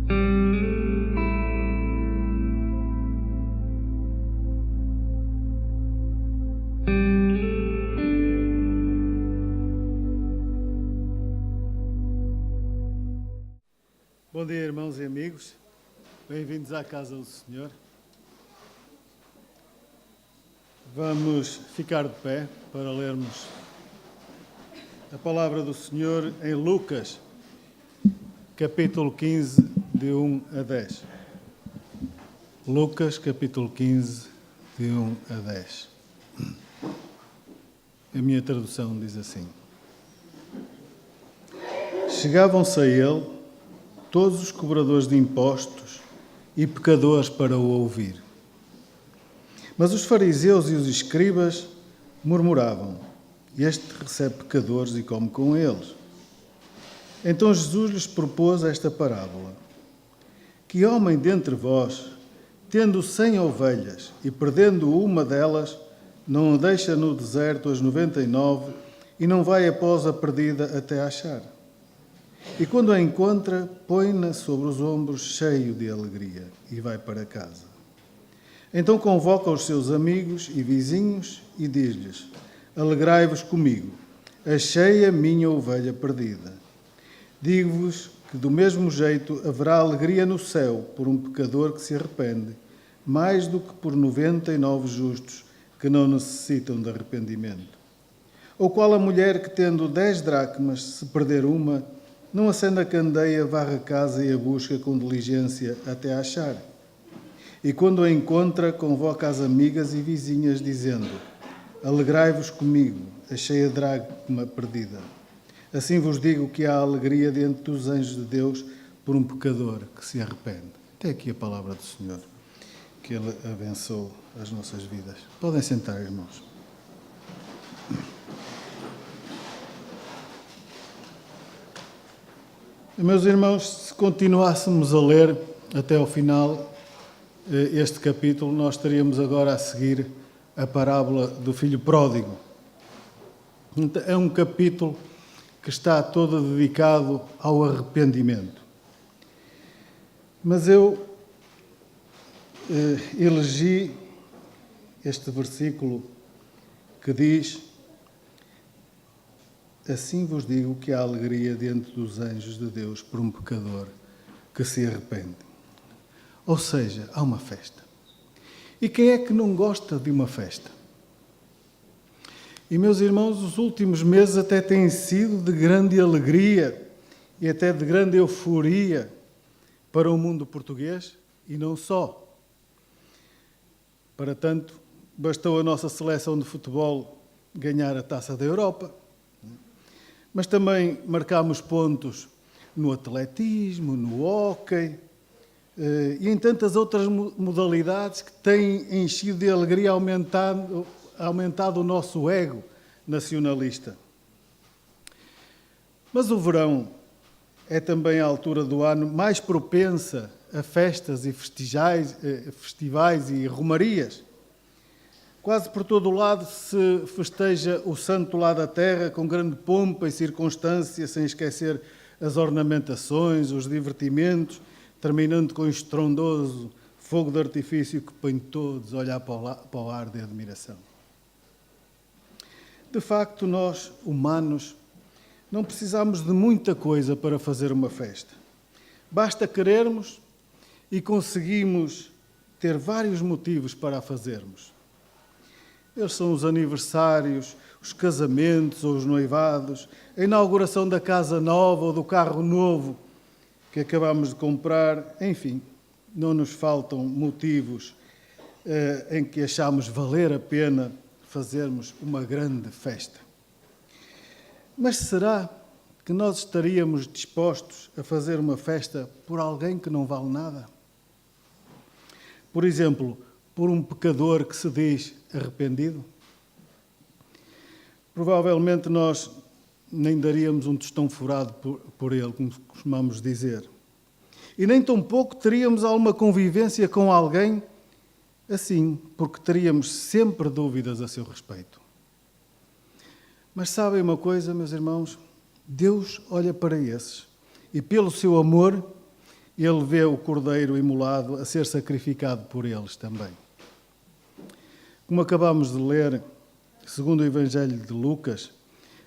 Bom dia, irmãos e amigos. Bem-vindos à casa do Senhor. Vamos ficar de pé para lermos a palavra do Senhor em Lucas, capítulo 15, de 1 a 10. Lucas, capítulo 15, de 1 a 10. A minha tradução diz assim: Chegavam-se a ele todos os cobradores de impostos e pecadores para o ouvir. Mas os fariseus e os escribas murmuravam: Este recebe pecadores e come com eles. Então Jesus lhes propôs esta parábola: Que homem dentre vós, tendo 100 ovelhas e perdendo uma delas, não deixa no deserto as 99 e não vai após a perdida até achar? E quando a encontra, põe-na sobre os ombros cheio de alegria e vai para casa. Então convoca os seus amigos e vizinhos e diz-lhes: Alegrai-vos comigo, achei a minha ovelha perdida. Digo-vos que do mesmo jeito haverá alegria no céu por um pecador que se arrepende, mais do que por 99 justos que não necessitam de arrependimento. Ou qual a mulher que, tendo 10 dracmas, se perder uma, não acende a candeia, varre a casa e a busca com diligência até a achar? E quando a encontra, convoca as amigas e vizinhas, dizendo: Alegrai-vos comigo, achei a dracma perdida. Assim vos digo que há alegria diante dos anjos de Deus por um pecador que se arrepende. Até aqui a palavra do Senhor. Que Ele abençoe as nossas vidas. Podem sentar, irmãos. Meus irmãos, se continuássemos a ler até ao final este capítulo, nós estaríamos agora a seguir a parábola do filho pródigo. É um capítulo que está todo dedicado ao arrependimento. Mas eu elegi este versículo que diz: Assim vos digo que há alegria diante dos anjos de Deus por um pecador que se arrepende. Ou seja, há uma festa. E quem é que não gosta de uma festa? E, meus irmãos, os últimos meses até têm sido de grande alegria e até de grande euforia para o mundo português e não só. Para tanto, bastou a nossa seleção de futebol ganhar a Taça da Europa. Mas também marcámos pontos no atletismo, no hóquei e em tantas outras modalidades que têm enchido de alegria, aumentado o nosso ego nacionalista. Mas o verão é também a altura do ano mais propensa a festas e festivais e romarias. Quase por todo o lado se festeja o santo lá da terra com grande pompa e circunstância, sem esquecer as ornamentações, os divertimentos, terminando com um estrondoso fogo de artifício que põe todos a olhar para o ar de admiração. De facto, nós, humanos, não precisamos de muita coisa para fazer uma festa. Basta querermos e conseguimos ter vários motivos para a fazermos. Eles são os aniversários, os casamentos ou os noivados, a inauguração da casa nova ou do carro novo que acabamos de comprar. Enfim, não nos faltam motivos em que achamos valer a pena fazermos uma grande festa. Mas será que nós estaríamos dispostos a fazer uma festa por alguém que não vale nada? Por exemplo, por um pecador que se diz arrependido? Provavelmente nós nem daríamos um tostão furado por ele, como costumamos dizer. E nem tampouco teríamos alguma convivência com alguém assim, porque teríamos sempre dúvidas a seu respeito. Mas sabem uma coisa, meus irmãos? Deus olha para esses e, pelo seu amor, ele vê o cordeiro imolado a ser sacrificado por eles também. Como acabamos de ler, segundo o Evangelho de Lucas,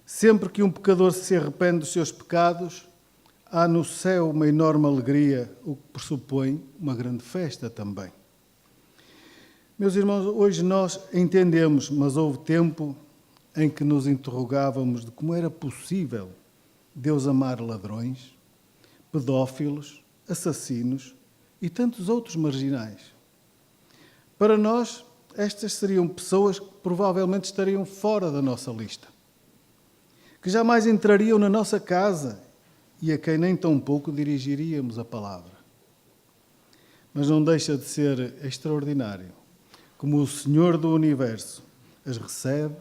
sempre que um pecador se arrepende dos seus pecados, há no céu uma enorme alegria, o que pressupõe uma grande festa também. Meus irmãos, hoje nós entendemos, mas houve tempo em que nos interrogávamos de como era possível Deus amar ladrões, pedófilos, assassinos e tantos outros marginais. Para nós, estas seriam pessoas que provavelmente estariam fora da nossa lista, que jamais entrariam na nossa casa e a quem nem tão pouco dirigiríamos a palavra. Mas não deixa de ser extraordinário como o Senhor do Universo as recebe,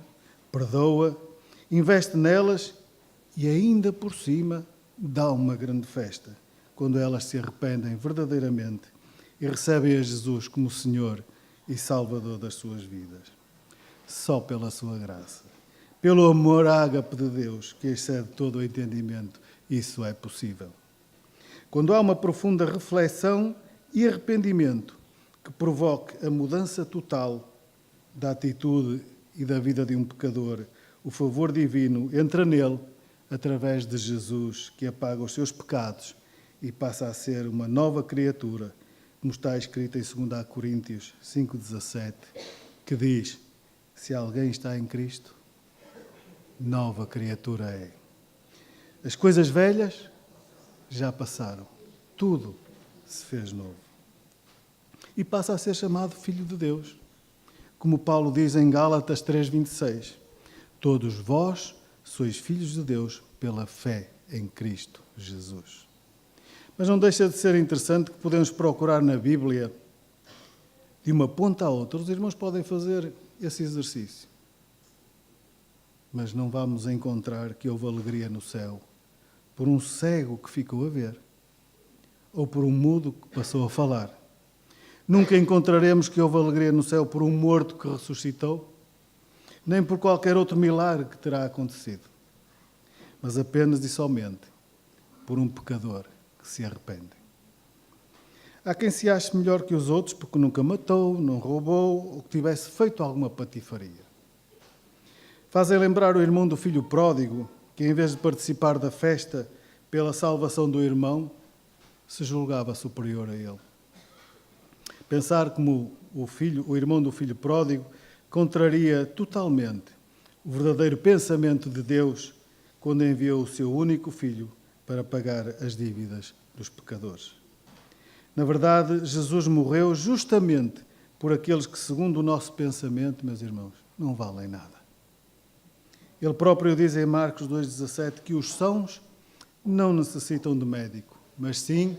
perdoa, investe nelas e ainda por cima dá uma grande festa quando elas se arrependem verdadeiramente e recebem a Jesus como Senhor e Salvador das suas vidas. Só pela sua graça, pelo amor ágape de Deus, que excede todo o entendimento, isso é possível. Quando há uma profunda reflexão e arrependimento que provoque a mudança total da atitude e da vida de um pecador, o favor divino entra nele através de Jesus, que apaga os seus pecados e passa a ser uma nova criatura, como está escrito em 2 Coríntios 5,17, que diz: se alguém está em Cristo, nova criatura é. As coisas velhas já passaram, tudo se fez novo. E passa a ser chamado Filho de Deus, como Paulo diz em Gálatas 3,26, todos vós sois filhos de Deus pela fé em Cristo Jesus. Mas não deixa de ser interessante que podemos procurar na Bíblia, de uma ponta à outra. Os irmãos podem fazer esse exercício. Mas não vamos encontrar que houve alegria no céu por um cego que ficou a ver, ou por um mudo que passou a falar. Nunca encontraremos que houve alegria no céu por um morto que ressuscitou, nem por qualquer outro milagre que terá acontecido, mas apenas e somente por um pecador que se arrepende. Há quem se ache melhor que os outros porque nunca matou, não roubou ou que tivesse feito alguma patifaria. Fazem lembrar o irmão do filho pródigo, que em vez de participar da festa pela salvação do irmão, se julgava superior a ele. Pensar como o irmão do filho pródigo contraria totalmente o verdadeiro pensamento de Deus quando enviou o seu único filho para pagar as dívidas dos pecadores. Na verdade, Jesus morreu justamente por aqueles que, segundo o nosso pensamento, meus irmãos, não valem nada. Ele próprio diz em Marcos 2,17 que os sãos não necessitam de médico, mas sim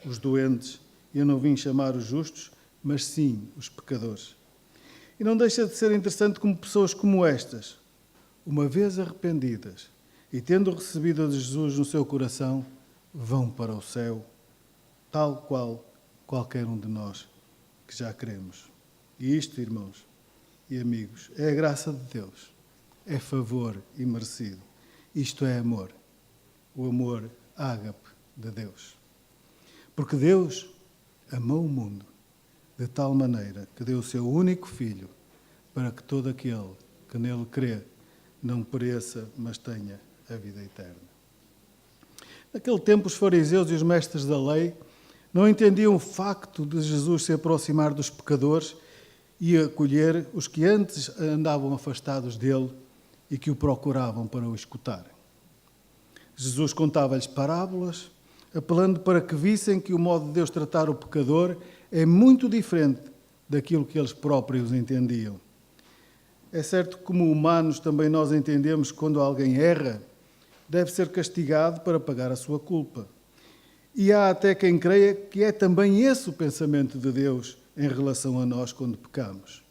os doentes. Eu não vim chamar os justos, mas sim os pecadores. E não deixa de ser interessante como pessoas como estas, uma vez arrependidas e tendo recebido de Jesus no seu coração, vão para o céu, tal qual qualquer um de nós que já cremos. E isto, irmãos e amigos, é a graça de Deus, é favor imerecido. Isto é amor, o amor ágape de Deus. Porque Deus amou o mundo de tal maneira que deu o seu único Filho para que todo aquele que nele crê não pereça, mas tenha a vida eterna. Naquele tempo, os fariseus e os mestres da lei não entendiam o facto de Jesus se aproximar dos pecadores e acolher os que antes andavam afastados dele e que o procuravam para o escutar. Jesus contava-lhes parábolas, apelando para que vissem que o modo de Deus tratar o pecador é muito diferente daquilo que eles próprios entendiam. É certo que, como humanos, também nós entendemos que quando alguém erra, deve ser castigado para pagar a sua culpa. E há até quem creia que é também esse o pensamento de Deus em relação a nós quando pecamos.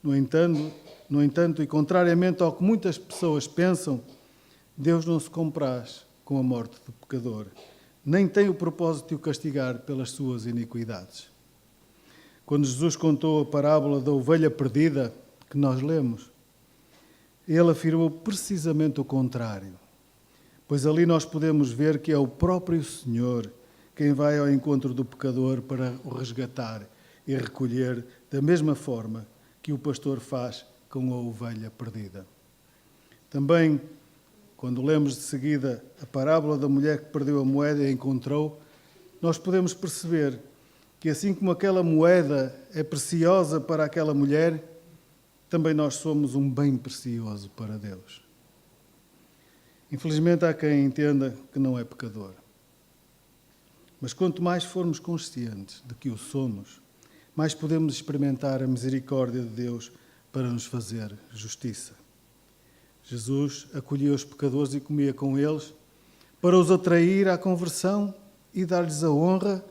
No entanto, e contrariamente ao que muitas pessoas pensam, Deus não se compraz com a morte do pecador, nem tem o propósito de o castigar pelas suas iniquidades. Quando Jesus contou a parábola da ovelha perdida, que nós lemos, ele afirmou precisamente o contrário, pois ali nós podemos ver que é o próprio Senhor quem vai ao encontro do pecador para o resgatar e recolher da mesma forma que o pastor faz com a ovelha perdida. Também, quando lemos de seguida a parábola da mulher que perdeu a moeda e a encontrou, nós podemos perceber que assim como aquela moeda é preciosa para aquela mulher, também nós somos um bem precioso para Deus. Infelizmente há quem entenda que não é pecador. Mas quanto mais formos conscientes de que o somos, mais podemos experimentar a misericórdia de Deus para nos fazer justiça. Jesus acolhia os pecadores e comia com eles para os atrair à conversão e dar-lhes a honra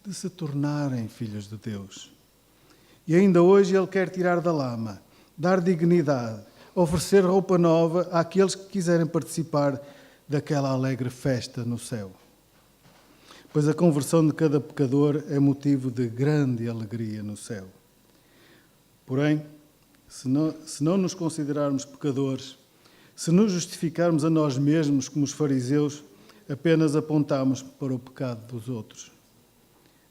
de se tornarem filhos de Deus. E ainda hoje Ele quer tirar da lama, dar dignidade, oferecer roupa nova àqueles que quiserem participar daquela alegre festa no céu. Pois a conversão de cada pecador é motivo de grande alegria no céu. Porém, se não nos considerarmos pecadores, se nos justificarmos a nós mesmos como os fariseus, apenas apontamos para o pecado dos outros.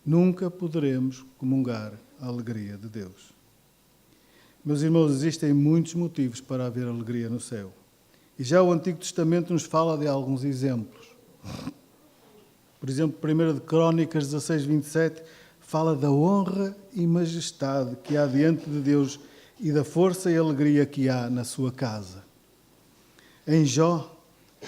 Nunca poderemos comungar a alegria de Deus. Meus irmãos, existem muitos motivos para haver alegria no céu. E já o Antigo Testamento nos fala de alguns exemplos. Por exemplo, 1 de Crónicas 16, 27, fala da honra e majestade que há diante de Deus e da força e alegria que há na sua casa. Em Jó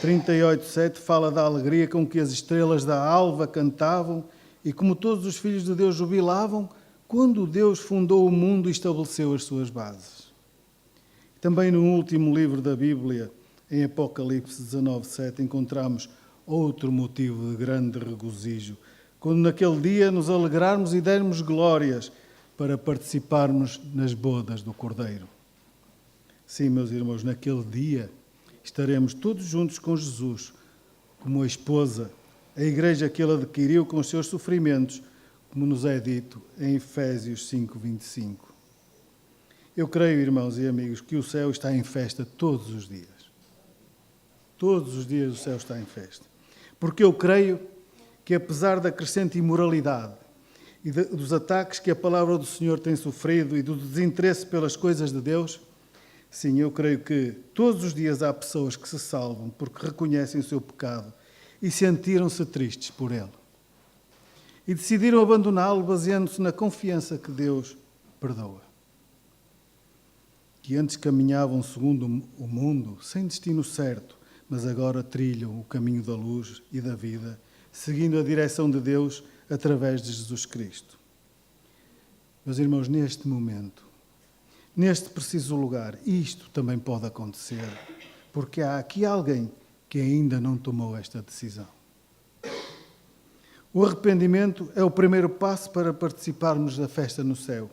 38, 7, fala da alegria com que as estrelas da alva cantavam e como todos os filhos de Deus jubilavam quando Deus fundou o mundo e estabeleceu as suas bases. Também no último livro da Bíblia, em Apocalipse 19, 7, encontramos outro motivo de grande regozijo, quando naquele dia nos alegrarmos e dermos glórias para participarmos nas bodas do Cordeiro. Sim, meus irmãos, naquele dia estaremos todos juntos com Jesus, como a esposa, a igreja que ele adquiriu com os seus sofrimentos, como nos é dito em Efésios 5, 25. Eu creio, irmãos e amigos, que o céu está em festa todos os dias. Todos os dias o céu está em festa. Porque eu creio que, apesar da crescente imoralidade e dos ataques que a palavra do Senhor tem sofrido e do desinteresse pelas coisas de Deus, sim, eu creio que todos os dias há pessoas que se salvam porque reconhecem o seu pecado e sentiram-se tristes por ele. E decidiram abandoná-lo baseando-se na confiança que Deus perdoa. Que antes caminhavam segundo o mundo, sem destino certo, mas agora trilham o caminho da luz e da vida, seguindo a direção de Deus através de Jesus Cristo. Meus irmãos, neste momento, neste preciso lugar, isto também pode acontecer, porque há aqui alguém que ainda não tomou esta decisão. O arrependimento é o primeiro passo para participarmos da festa no céu.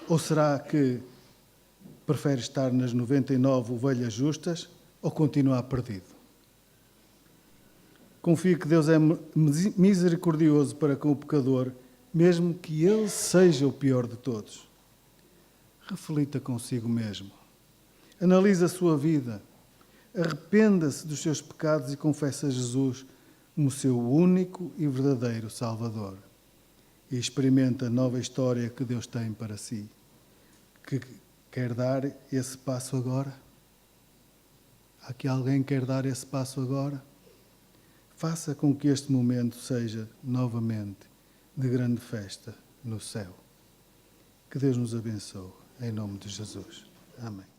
Ou será que prefere estar nas 99 ovelhas justas ou continuar perdido? Confio que Deus é misericordioso para com o pecador, mesmo que ele seja o pior de todos. Reflita consigo mesmo. Analise a sua vida. Arrependa-se dos seus pecados e confesse a Jesus como seu único e verdadeiro Salvador. E experimenta a nova história que Deus tem para si. Que quer dar esse passo agora? Há aqui alguém que quer dar esse passo agora? Faça com que este momento seja novamente de grande festa no céu. Que Deus nos abençoe, em nome de Jesus. Amém.